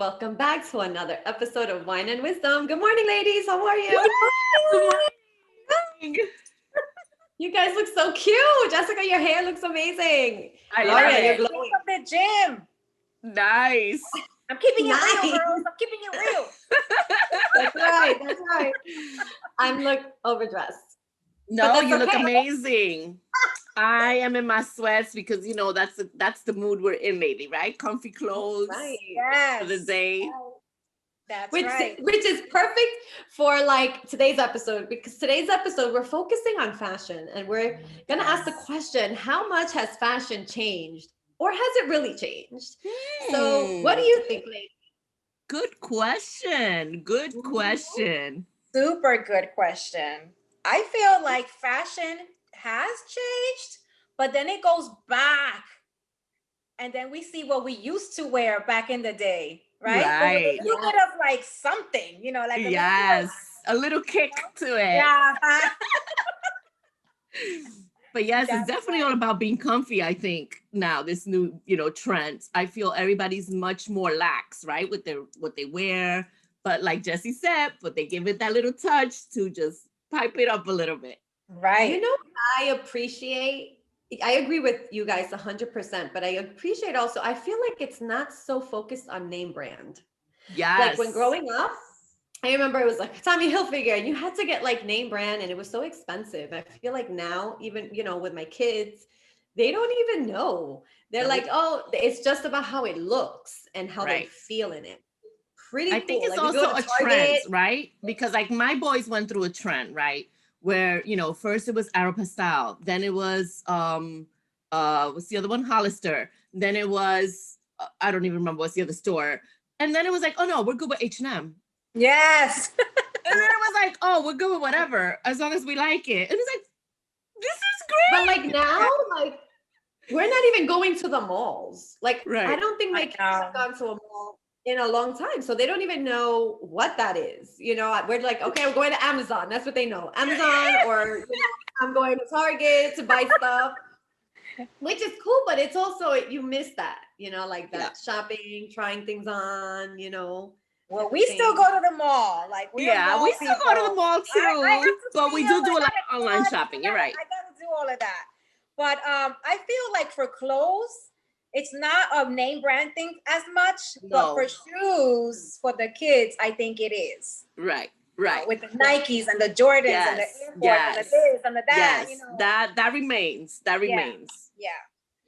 welcome back to another episode of Wine and Wisdom. Good morning, ladies. How are you? Good morning. You guys look so cute. Jessica, your hair looks amazing. I Gloria, love you're it. glowing. From the gym. Nice. I'm keeping it Nice. real, girls. I'm keeping it real. That's right. That's right. I'm look overdressed. No, that's you look okay. amazing. I am in my sweats because that's the mood we're in lately, right? Comfy clothes Right. Yes. for the day. That's Which right. is perfect for like today's episode, because today's episode we're focusing on fashion and we're gonna ask the question, how much has fashion changed, or has it really changed? So what do you think, ladies? Good question. Good question. Super good question. I feel like fashion has changed, but then it goes back. And then we see what we used to wear back in the day, right? Right. With a little bit of like something, like a Yes. A little kick to it. Yeah. But yes, That's it's definitely right. all about being comfy, I think, now, this new, trend. I feel everybody's much more lax, right? With what they wear. But like Jessie said, but they give it that little touch to just pipe it up a little bit. Right. You know what I agree with you guys 100%, but I appreciate also, I feel like it's not so focused on name brand. Yes. Like when growing up, I remember it was like Tommy Hilfiger and you had to get like name brand and it was so expensive. I feel like now, even, with my kids, they don't even know. They're Nope. like, oh, it's just about how it looks and how they Right. feel in it. Pretty I cool. think it's Like, we go also to a trend, Target. right? Because like my boys went through a trend, right? Where, first it was Aeropostale, then it was what's the other one? Hollister. Then it was I don't even remember what's the other store. And then it was like, oh no, we're good with H&M. Yes. And then it was like, oh, we're good with whatever, as long as we like it. And it's like, this is great. But like now, like we're not even going to the malls. Like Right. I don't think my kids have gone to a mall in a long time. So they don't even know what that is. We're like, okay, we're going to Amazon. That's what they know. Amazon, or I'm going to Target to buy stuff. Which is cool, but it's also, you miss that, like that shopping, trying things on, Well, we still go to the mall. Like we still go to the mall too. But we do a lot of online shopping. You're right. I gotta do all of that. But I feel like for clothes, it's not a name brand thing as much. No. But for shoes, for the kids, I think it is. Right. Right. With the Nikes and the Jordans and the Air Force and the this and the that. Yes. That remains. That remains. Yeah.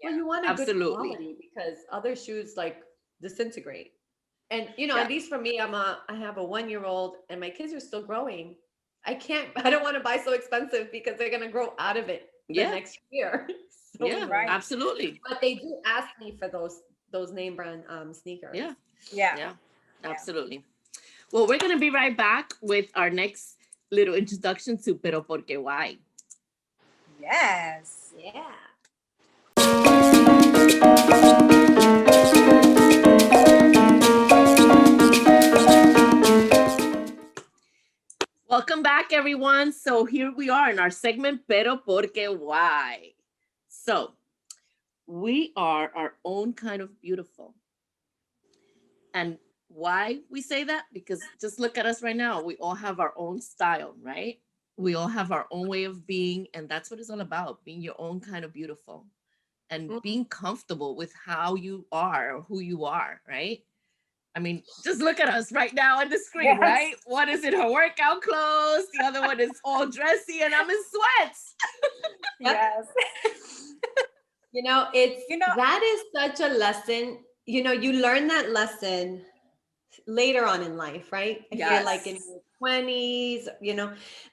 Well, you want a good quality because other shoes like disintegrate. And at least for me, I have a 1-year-old and my kids are still growing. I don't want to buy so expensive because they're gonna grow out of it the next year. Right. Absolutely. But they do ask me for those name brand sneakers. Yeah. Absolutely. Well, we're gonna be right back with our next little introduction to Pero Porque Why. Yes. Yeah. Welcome back, everyone. So here we are in our segment, Pero Porque Why. So we are our own kind of beautiful. And why we say that? Because just look at us right now. We all have our own style, right? We all have our own way of being. And that's what it's all about, being your own kind of beautiful and being comfortable with how you are or who you are, right? I mean, just look at us right now on the screen, right? One is in her workout clothes. The other one is all dressy and I'm in sweats. Yes. That is such a lesson. You learn that lesson later on in life, right? I feel like in your 20s,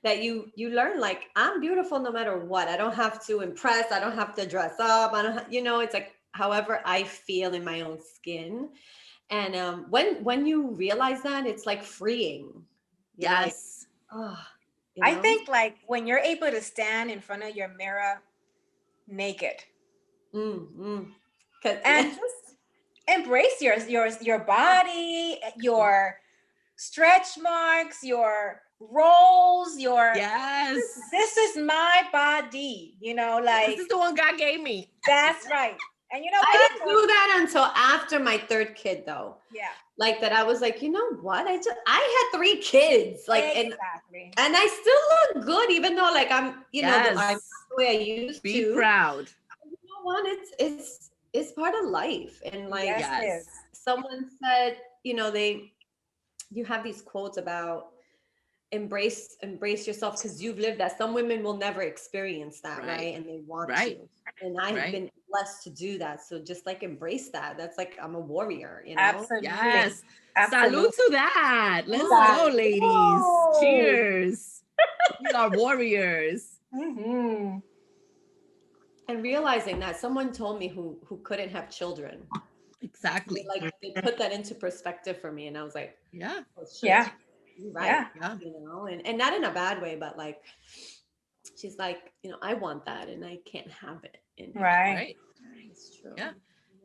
that you learn like, I'm beautiful no matter what. I don't have to impress. I don't have to dress up. It's like however I feel in my own skin. And when you realize that, it's like freeing. Yes. I think like when you're able to stand in front of your mirror naked and just embrace your body, your stretch marks, your rolls, this is my body, like this is the one God gave me. That's right. And you know what? I didn't do that until after my third kid, though. Yeah. Like that, I was like, you know what? I had 3 kids, like, exactly. and I still look good, even though, like, I'm, you know, I'm not the way I used to. Be proud. You know what? It's part of life, and like, yes. Someone said, you know, you have these quotes about embrace yourself because you've lived that. Some women will never experience that, right? And they want to. And I've been blessed to do that. So just like embrace that. That's like, I'm a warrior, you know? Absolutely. Yes. Absolutely. Salute to that. Let's go, ladies. Oh. Cheers. We are warriors. Mm-hmm. And realizing that someone told me who couldn't have children. Exactly. Like they put that into perspective for me. And I was like, yeah. Oh, shit. Yeah. You're right. Yeah. You know, and not in a bad way, but like, she's like, you know, I want that and I can't have it. Right. It's true. Yeah.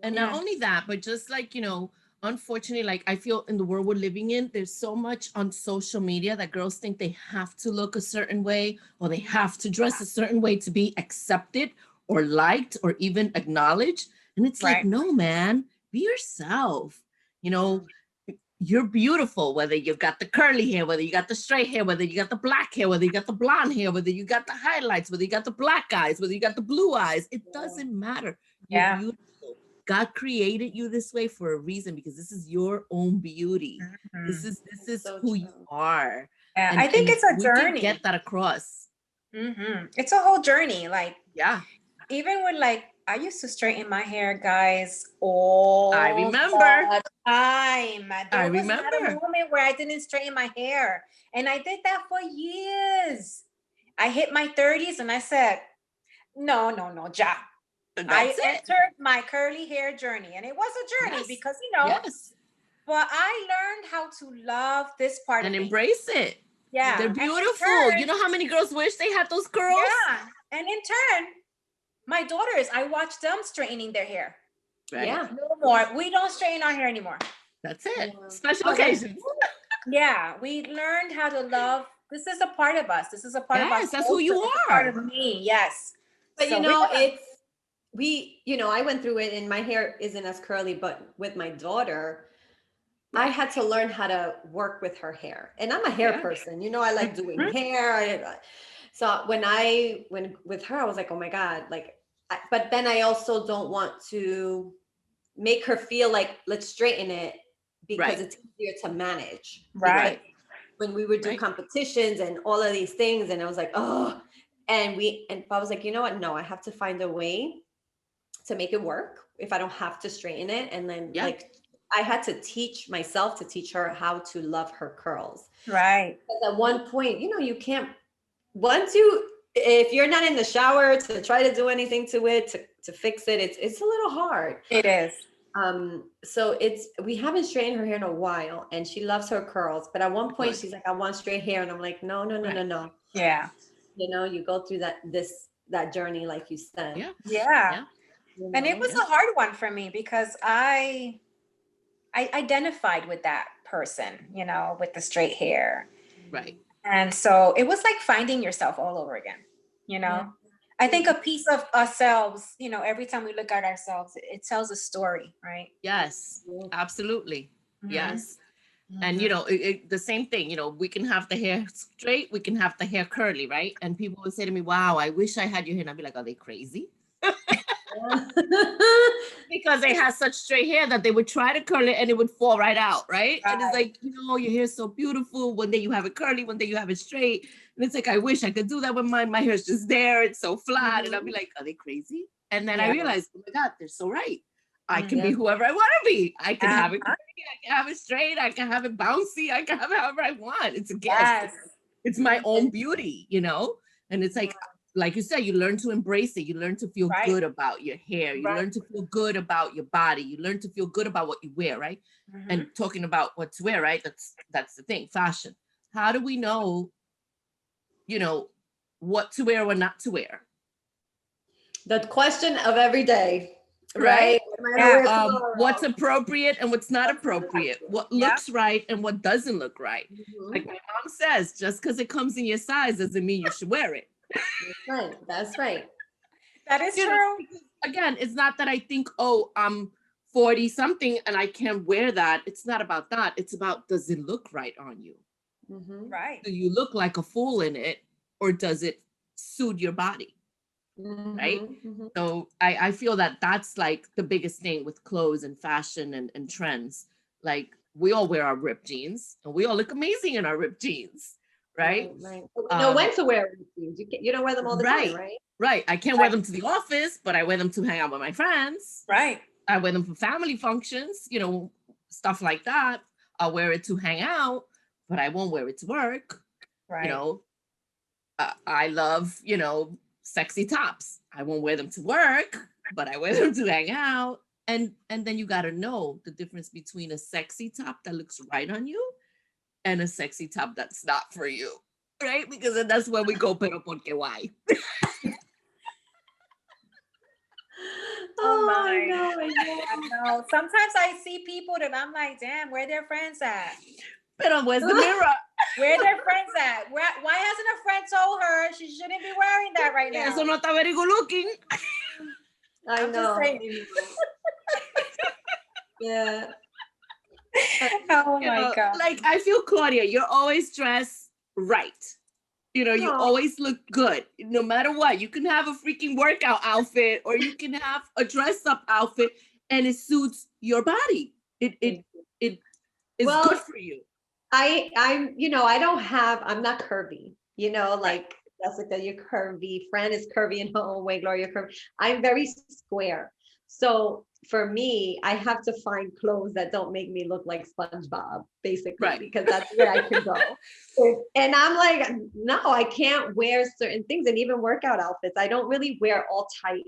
And not only that, but just like, you know, unfortunately, like I feel in the world we're living in, there's so much on social media that girls think they have to look a certain way or they have to dress a certain way to be accepted or liked or even acknowledged. And it's like, no, man, be yourself. You know, you're beautiful, whether you've got the curly hair, whether you got the straight hair, whether you got the black hair, whether you got the blonde hair, whether you got the highlights, whether you got the black eyes, whether you got the blue eyes. It doesn't matter. You're beautiful. God created you this way for a reason because this is your own beauty. Mm-hmm. This is so who you are. Yeah, I think it's a journey. We can get that across. Mm-hmm. It's a whole journey. Like, even with like, I used to straighten my hair, guys, all I remember. the time. There was remember. not a moment where I didn't straighten my hair. And I did that for years. I hit my 30s and I said, no, ja. I entered my curly hair journey. And it was a journey because, you know, but I learned how to love this part of me. And embrace it. Yeah. They're beautiful. You know how many girls wish they had those curls? Yeah. And in turn, my daughters, I watch them straightening their hair. Right. Yeah. No more. We don't straighten our hair anymore. That's it. Yeah. Special occasions. Yeah. We learned how to love. This is a part of us. This is a part of us. That's who you are. Part of me. Yes. But so you know, you know, I went through it and my hair isn't as curly, but with my daughter, I had to learn how to work with her hair. And I'm a hair person. You know, I like doing hair. So when with her, I was like, oh my God, like, but then I also don't want to make her feel like, let's straighten it because it's easier to manage. Right. When we would do competitions and all of these things, and I was like, oh, and I was like, you know what? No, I have to find a way to make it work if I don't have to straighten it. And then like, I had to teach myself to teach her how to love her curls. Right. Because at one point, you know, you can't, if you're not in the shower to try to do anything to it, to fix it, it's a little hard. It is. So we haven't straightened her hair in a while and she loves her curls. But at one point she's like, I want straight hair. And I'm like, no. Yeah. You know, you go through that journey, like you said. Yeah. You know, and it was a hard one for me because I identified with that person, you know, with the straight hair. Right. And so it was like finding yourself all over again, you know. Yeah. I think a piece of ourselves, you know, every time we look at ourselves, it tells a story, right? Yes, absolutely. Mm-hmm. Yes. Mm-hmm. And, you know, the same thing, you know, we can have the hair straight, we can have the hair curly, right? And people would say to me, wow, I wish I had your hair. And I'd be like, are they crazy? Because they had such straight hair that they would try to curl it and it would fall right out, right? And it's like, you know, your hair's so beautiful. One day you have it curly, one day you have it straight. And it's like, I wish I could do that with mine. My hair's just there. It's so flat. Mm-hmm. And I'll be like, are they crazy? And then I realized, oh my God, they're so right. I can be whoever I want to be. I can have it curly, I can have it straight, I can have it bouncy, I can have it however I want. It's a gift. Yes. It's my own beauty, you know? And it's like you said, you learn to embrace it. You learn to feel good about your hair. You learn to feel good about your body. You learn to feel good about what you wear, right? Mm-hmm. And talking about what to wear, right? That's the thing, fashion. How do we know, you know, what to wear or not to wear? The question of every day, right? What's appropriate and what's not appropriate? What looks right and what doesn't look right? Mm-hmm. Like my mom says, just because it comes in your size doesn't mean you should wear it. That's right. That is true. again, it's not that I think, oh, I'm 40 something and I can't wear that. It's not about that. It's about, does it look right on you? Right. Do you look like a fool in it, or does it suit your body? Right? So I feel that that's like the biggest thing with clothes and fashion and trends. Like, we all wear our ripped jeans and we all look amazing in our ripped jeans, right? Right. We know when to wear ripped jeans. You don't wear them all the time, right? Right. I can't wear them to the office, but I wear them to hang out with my friends. Right. I wear them for family functions, you know, stuff like that. I'll wear it to hang out, but I won't wear it to work. Right. You know, I love, you know, sexy tops. I won't wear them to work, but I wear them to hang out. And then you got to know the difference between a sexy top that looks right on you and a sexy top that's not for you, right? Because then that's where we go, pero porque why? Oh my. I know. Sometimes I see people that I'm like, damn, where their friends at? Pero where's the mirror? Where their friends at? Why hasn't a friend told her she shouldn't be wearing that right now? Eso no está very good looking. I know. Yeah. Oh my God. Like, I feel, Claudia, you're always dressed right. You know, you always look good, no matter what. You can have a freaking workout outfit, or you can have a dress up outfit, and it suits your body. It is good for you. I'm, you know, I'm not curvy, you know, like Jessica, you're curvy. Fran is curvy in her own way. Gloria, curvy. I'm very square. So for me, I have to find clothes that don't make me look like SpongeBob, basically, because that's where I can go. And I'm like, no, I can't wear certain things, and even workout outfits. I don't really wear all tight.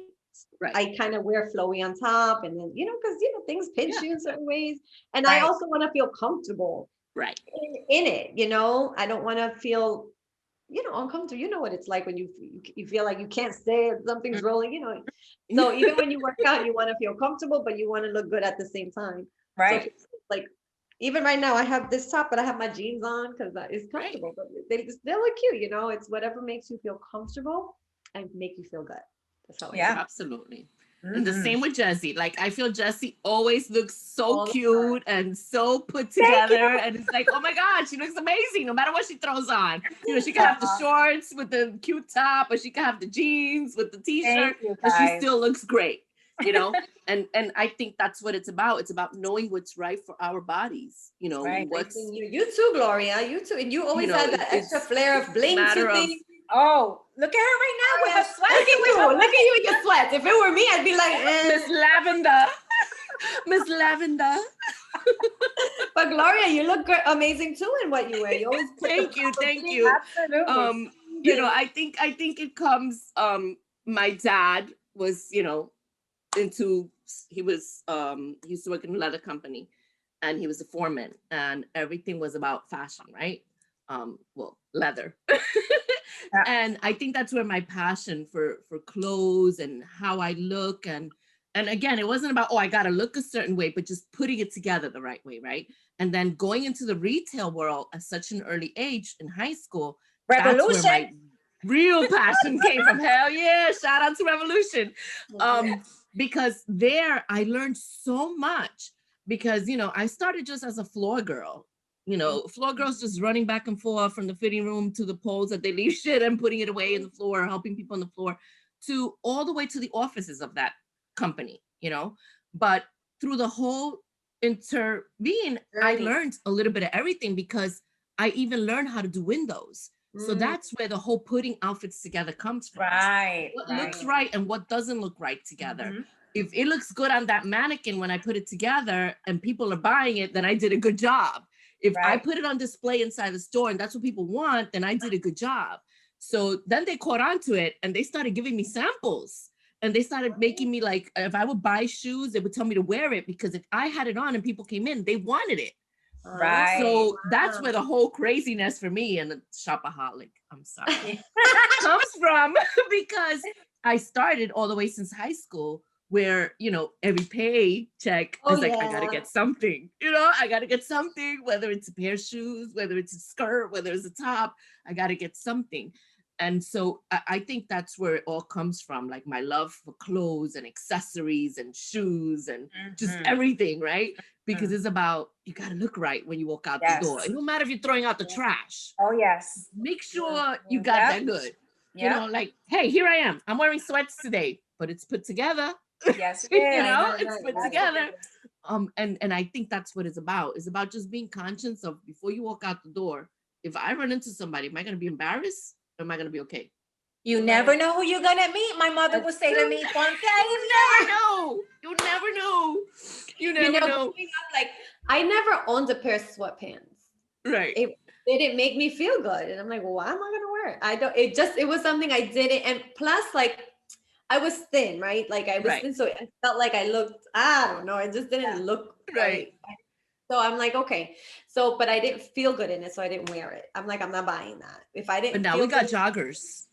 Right. I kind of wear flowy on top, and then, you know, because, you know, things pinch you in certain ways. And I also want to feel comfortable in it, you know. I don't want to feel, you know, uncomfortable. You know what it's like when you feel like you can't stay, something's rolling, you know. So even when you work out, you want to feel comfortable, but you want to look good at the same time. Right. So like, even right now, I have this top, but I have my jeans on because it's comfortable. But they look cute, you know. It's whatever makes you feel comfortable and make you feel good. That's how absolutely. And the same with Jessie. Like, I feel Jessie always looks so cute and so put together. And it's like, oh my God, she looks amazing no matter what she throws on. You know, she can have the shorts with the cute top, or she can have the jeans with the t-shirt, but she still looks great, you know? and I think that's what it's about. It's about knowing what's right for our bodies. You know, what's you too, Gloria, you too. And you always had that extra flair of bling to things. Oh, look at her right now with her sweats. Look at you with your sweats. If it were me, I'd be like, Miss Lavender. Miss Lavender. But Gloria, you look amazing too in what you wear. You always thank you. Absolutely. You know, I think it comes. My dad was, you know, he used to work in a leather company, and he was a foreman, and everything was about fashion, right? Well, leather. And I think that's where my passion for clothes and how I look, and again, it wasn't about, oh, I got to look a certain way, but just putting it together the right way, right? And then going into the retail world at such an early age in high school, Revolution. That's where my real passion came from. Hell yeah, shout out to Revolution. Because there I learned so much, because, you know, I started just as a floor girl. You know, floor girls just running back and forth from the fitting room to the poles that they leave shit and putting it away in the floor, helping people on the floor, to all the way to the offices of that company, you know. But through the whole intervene, I learned a little bit of everything, because I even learned how to do windows. So that's where the whole putting outfits together comes from. What looks right and what doesn't look right together. If it looks good on that mannequin when I put it together and people are buying it, then I did a good job. If I put it on display inside the store and that's what people want, then I did a good job. So then they caught on to it and they started giving me samples, and they started making me, like, if I would buy shoes, they would tell me to wear it, because if I had it on and people came in, they wanted it. So that's where the whole craziness for me, and the shopaholic, I'm sorry, comes from, because I started all the way since high school, where, you know, every paycheck is like, I gotta get something, you know, I gotta get something, whether it's a pair of shoes, whether it's a skirt, whether it's a top, I gotta get something. And so I think that's where it all comes from, like my love for clothes and accessories and shoes and just everything, right? Because it's about, you got to look right when you walk out the door. It don't matter if you're throwing out the trash. Oh, yes. Make sure you got that good. You know, like, hey, here I am. I'm wearing sweats today, but it's put together. Yes, you know, it's put together. And I think that's what it's about. It's about just being conscious of, before you walk out the door, if I run into somebody, am I going to be embarrassed? Or am I going to be okay? You never know who you're going to meet. My mother would say to me, Ponte, you never know. You never know. You never know. Like, I never owned a pair of sweatpants. Right. It didn't make me feel good. And I'm like, well, why am I going to wear it? It was something I didn't. And plus, like, I was thin, right? Like, I was thin. So I felt like I looked, I don't know. It just didn't look right. So I'm like, okay. So, but I didn't feel good in it. So I didn't wear it. I'm like, I'm not buying that. If I didn't. But now we got joggers.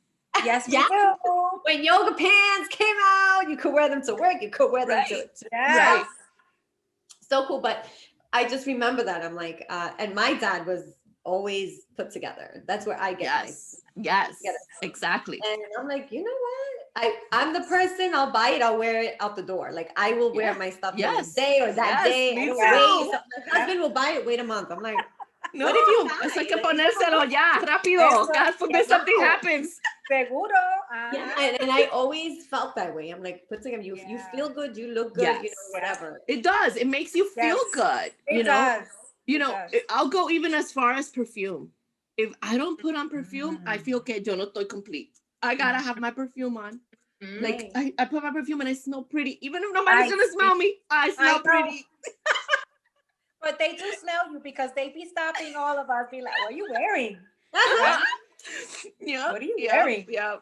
Yes, we do. When yoga pants came out, you could wear them to work. You could wear them to right. So cool. But I just remember that. I'm like, and my dad was always put together. That's where I get Yes, exactly. And I'm like, you know what? I'm the person, I'll buy it, I'll wear it out the door. Like, I will wear my stuff this day or that day. Me I too. don't wait. My husband will buy it, wait a month. I'm like, no, what if you buy es que it? ponérselo ya, rápido. God forbid something happens. Seguro. And I always felt that way. I'm like, put together, you feel good, you look good, you know, whatever. It does. It makes you feel good. It does. You know, I'll go even as far as perfume. If I don't put on perfume, I feel que yo no estoy complete. I gotta have my perfume on. Like, I put my perfume and I smell pretty. Even if nobody's gonna smell me, I smell pretty. But they do smell you, because they be stopping all of us, be like, what are you wearing? Yeah. What are you wearing? Yeah.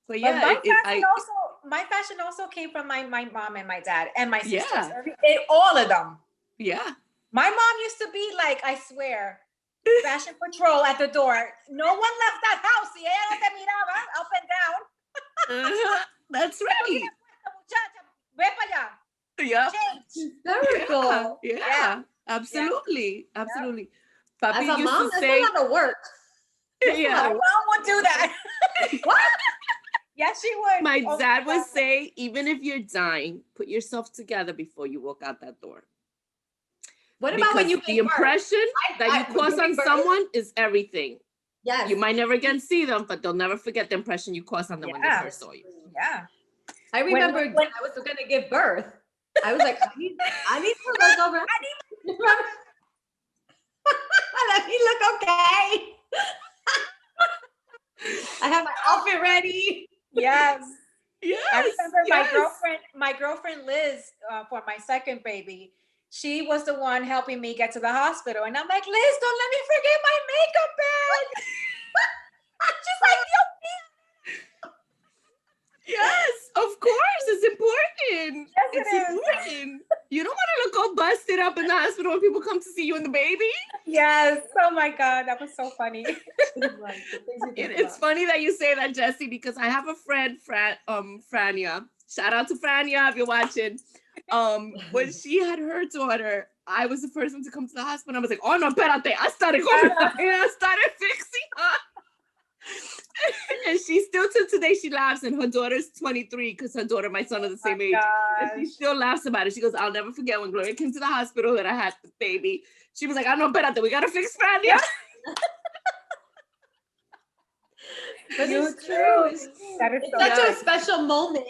But my fashion also came from my mom and my dad and my sisters. Yeah. All of them. Yeah. My mom used to be like, I swear, fashion patrol at the door. No one left that house. Y ella no te miraba up and down. That's right. Ve para allá. Yeah. Hysterical. Yeah. Absolutely. Absolutely. Papi As a used mom, to say, that's a lot of work. My mom would do that. What? Yes, she would. My dad would say, even if you're dying, put yourself together before you walk out that door. What about when you the impression that you cause on someone is everything. Yes. You might never again see them, but they'll never forget the impression you caused on them when they first saw you. Yeah. I remember when I was going to give birth, I was like, I need to look over. Let me look okay. I have my outfit ready. Yes. Yes. I remember my girlfriend Liz, for my second baby, she was the one helping me get to the hospital. And I'm like, Liz, don't let me forget my makeup bag. She's like, yes, of course. It's important. Yes, it's important. You don't want to look all busted up in the hospital when people come to see you and the baby. Yes. Oh my God. That was so funny. It's funny that you say that, Jessie, because I have a friend, Frania. Shout out to Frania if you're watching. When she had her daughter, I was the first one to come to the hospital. I was like, oh no, espérate. I started fixing her. And she still till today, she laughs, and her daughter's 23 because her daughter and my son are the same age. And she still laughs about it. She goes, I'll never forget when Gloria came to the hospital that I had the baby. She was like, I know, espérate, we gotta fix Frania. But it's true. It's such a special moment.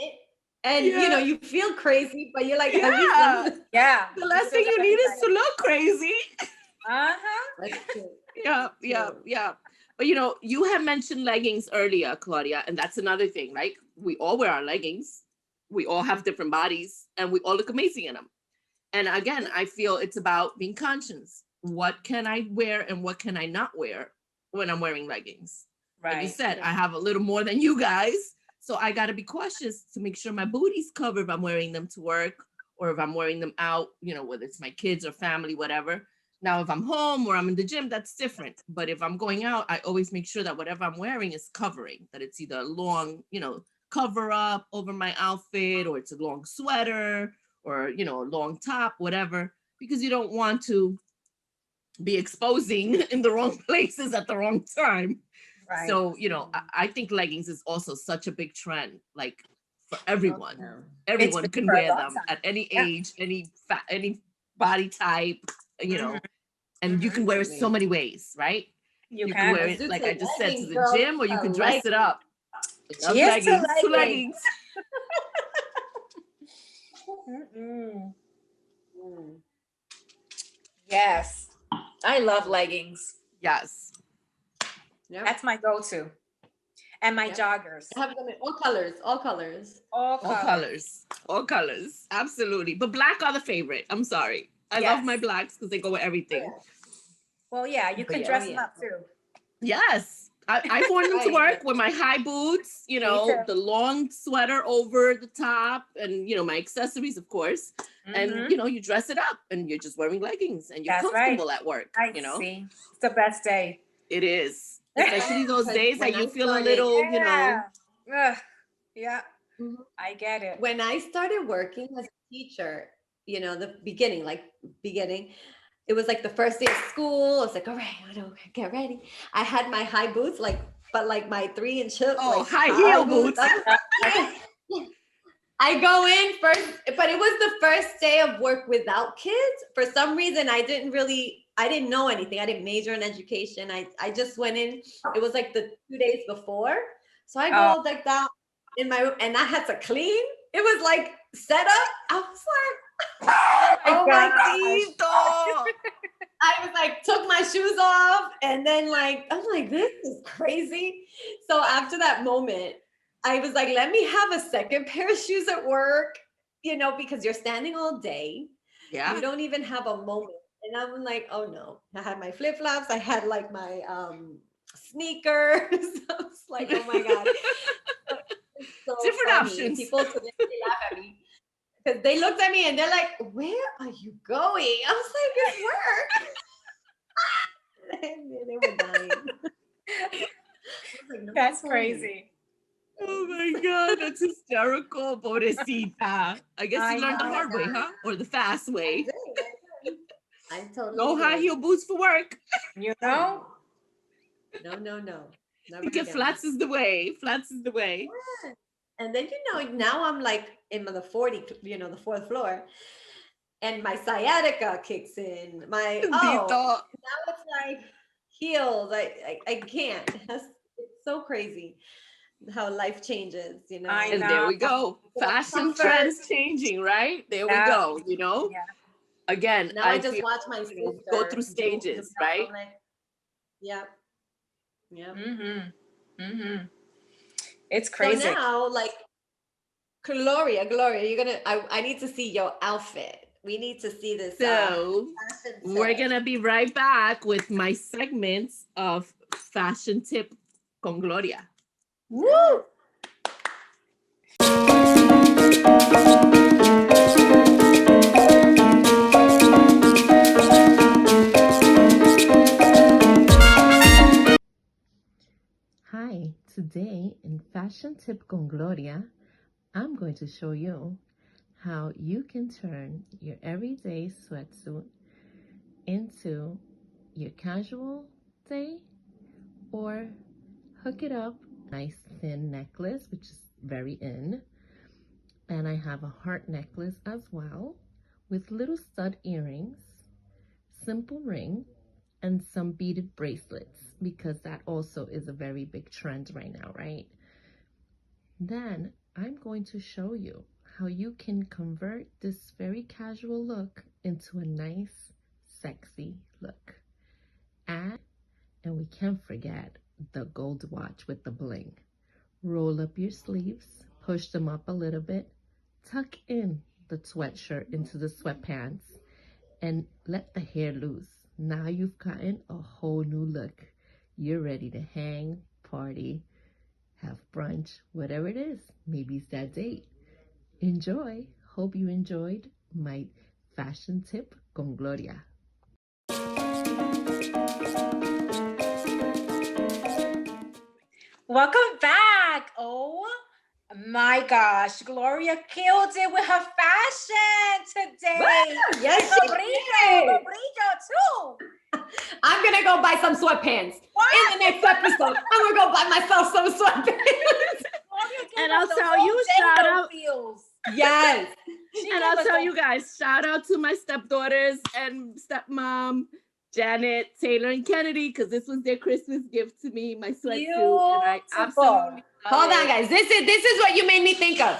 And you know, you feel crazy, but you're like, the last thing you need is to look crazy. That's true. Yeah. But you know, you had mentioned leggings earlier, Claudia, and that's another thing. Like, we all wear our leggings. We all have different bodies, and we all look amazing in them. And again, I feel it's about being conscious. What can I wear and what can I not wear when I'm wearing leggings? Right. Like you said, I have a little more than you guys. So I got to be cautious to make sure my booty's covered if I'm wearing them to work or if I'm wearing them out, you know, whether it's my kids or family, whatever. Now, if I'm home or I'm in the gym, that's different. But if I'm going out, I always make sure that whatever I'm wearing is covering, that it's either a long, you know, cover up over my outfit, or it's a long sweater, or, you know, a long top, whatever, because you don't want to be exposing in the wrong places at the wrong time. Right. So, I think leggings is also such a big trend, like for everyone. Everyone can wear them at any age, any body type, and you can wear it so many ways, right? You can wear it, like I just said, to the gym, or you can dress it up. Cheers to leggings. Yes, I love leggings. Yes. Yep. That's my go-to. And my joggers. I have them in all colors, all colors. All colors. Absolutely. But black are the favorite. I'm sorry. I love my blacks because they go with everything. Well, yeah, you can dress them up too. Yes. I've worn them to work with my high boots, the long sweater over the top, and my accessories, of course. And you dress it up, and you're just wearing leggings, and you're comfortable at work. See, it's the best day. It is, especially those days that you feel a little, Yeah. I get it. When I started working as a teacher, the beginning, it was like the first day of school. I was like, all right, I don't get ready. I had my high boots, but my 3-inch hip. Oh, high heel boots. I go in first, but it was the first day of work without kids. For some reason, I didn't know anything. I didn't major in education. I just went in. It was like the 2 days before. So I go like that in my room, and I had to clean. It was like set up. I was like, oh my God. I was like, took my shoes off, and then I'm like, this is crazy. So after that moment, I was like, let me have a second pair of shoes at work, because you're standing all day. Yeah. You don't even have a moment. And I'm like, oh no. I had my flip-flops. I had my sneakers. I was like, oh my God. So different funny. Options. People today laugh at me. Because they looked at me and they're like, where are you going? I was like, it's work. They were dying. Like, no, that's crazy. Oh my God, that's hysterical. Pobrecita. I guess you learned the hard way, huh? Or the fast way. I totally no high heel boots for work. No. You get flats is the way. Flats is the way. Yeah. And then, now I'm in the 4th floor, and my sciatica kicks in. Now it's like heels. I can't. It's so crazy how life changes, And there we go. Fashion trends changing, right? There we go, Yeah. Again, now I just watch my sister go through stages, right? Yeah. It's crazy. So now, Gloria, I need to see your outfit. We need to see this. So we're gonna be right back with my segments of fashion tip con Gloria. Woo! Hi, today in Fashion Tip con Gloria, I'm going to show you how you can turn your everyday sweatsuit into your casual day, or hook it up. Nice thin necklace, which is very in. And I have a heart necklace as well with little stud earrings, simple ring, and some beaded bracelets, because that also is a very big trend right now, right? Then I'm going to show you how you can convert this very casual look into a nice, sexy look. And we can't forget the gold watch with the bling. Roll up your sleeves, push them up a little bit, tuck in the sweatshirt into the sweatpants, and let the hair loose. Now you've gotten a whole new look. You're ready to hang, party, have brunch, whatever it is. Maybe it's that date. Enjoy. Hope you enjoyed my fashion tip con Gloria. Welcome back. Oh my gosh, Gloria killed it with her fashion today. Yes, she did. Brillo too. I'm gonna go buy some sweatpants. What? In the next episode, I'm gonna go buy myself some sweatpants. And I'll tell you, shout out. Yes. And I'll tell you guys, shout out to my stepdaughters and stepmom, Janet, Taylor, and Kennedy, because this was their Christmas gift to me, my sweatsuit. And I absolutely Hold on, guys. This is what you made me think of.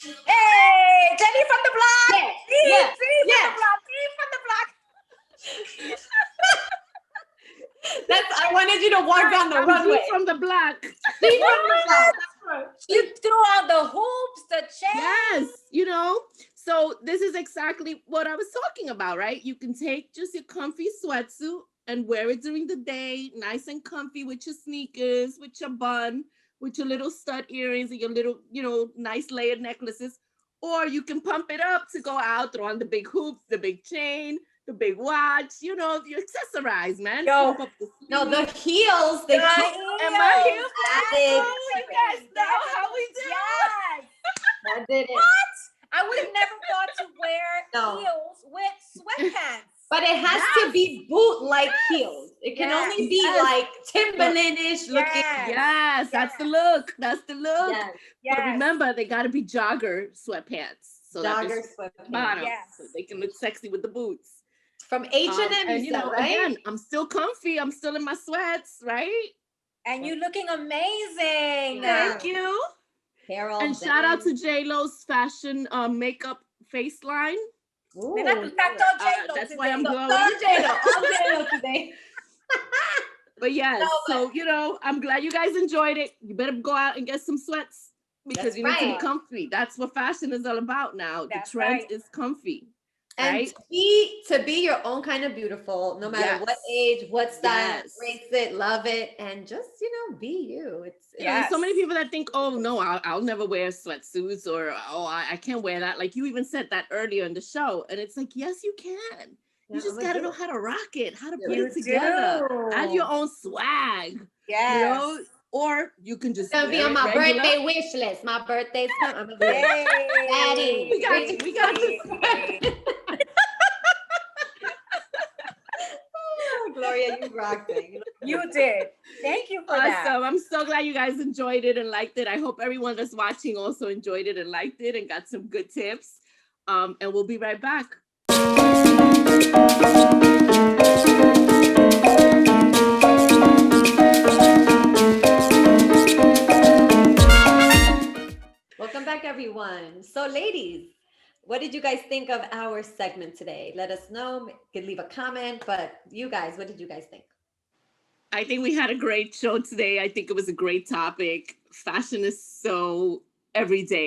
Hey, Jenny from the block. Yeah. Jenny from the block. I wanted you to walk down the runway. From the block. From the block. You threw out the hoops, the chain. Yes, so this is exactly what I was talking about, right? You can take just your comfy sweatsuit and wear it during the day, nice and comfy with your sneakers, with your bun, with your little stud earrings and your little, nice layered necklaces. Or you can pump it up to go out, throw on the big hoops, the big chain, the big watch, you accessorize, man. No, the heels. They my heels. You guys know how we do. Yes. That did it. What? I would have never thought to wear heels with sweatpants. But it has to be boot-like heels. It can only be like Timberland-ish looking. Yes, that's the look. That's the look. Yes. But remember, they got to be jogger sweatpants. So jogger sweatpants. So they can look sexy with the boots. From H&M, you said, right? Again, I'm still comfy. I'm still in my sweats, right? And you looking amazing. Thank you. Carol, and shout out to J-Lo's fashion makeup face line. That's why I'm glowing. J-Lo today. But yes, so I'm glad you guys enjoyed it. You better go out and get some sweats because you need to be comfy. That's what fashion is all about now. The trend is comfy. And to be your own kind of beautiful, no matter what age, what style, embrace it, love it, and just be you. It's so many people that think, oh no, I'll never wear sweatsuits, or I can't wear that. Like you even said that earlier in the show, and it's like, yes, you can. You just gotta know how to rock it, how to put it together, add your own swag. Yeah. Or you can just be on my birthday wish list. My birthday's coming. Adding. We got this. Gloria, you rocked it. You did. Thank you for that. Awesome. I'm so glad you guys enjoyed it and liked it. I hope everyone that's watching also enjoyed it and liked it and got some good tips. And we'll be right back. Welcome back, everyone. So, ladies, what did you guys think of our segment today? Let us know. You can leave a comment. But you guys, what did you guys think? I think we had a great show today. I think it was a great topic. Fashion is so everyday.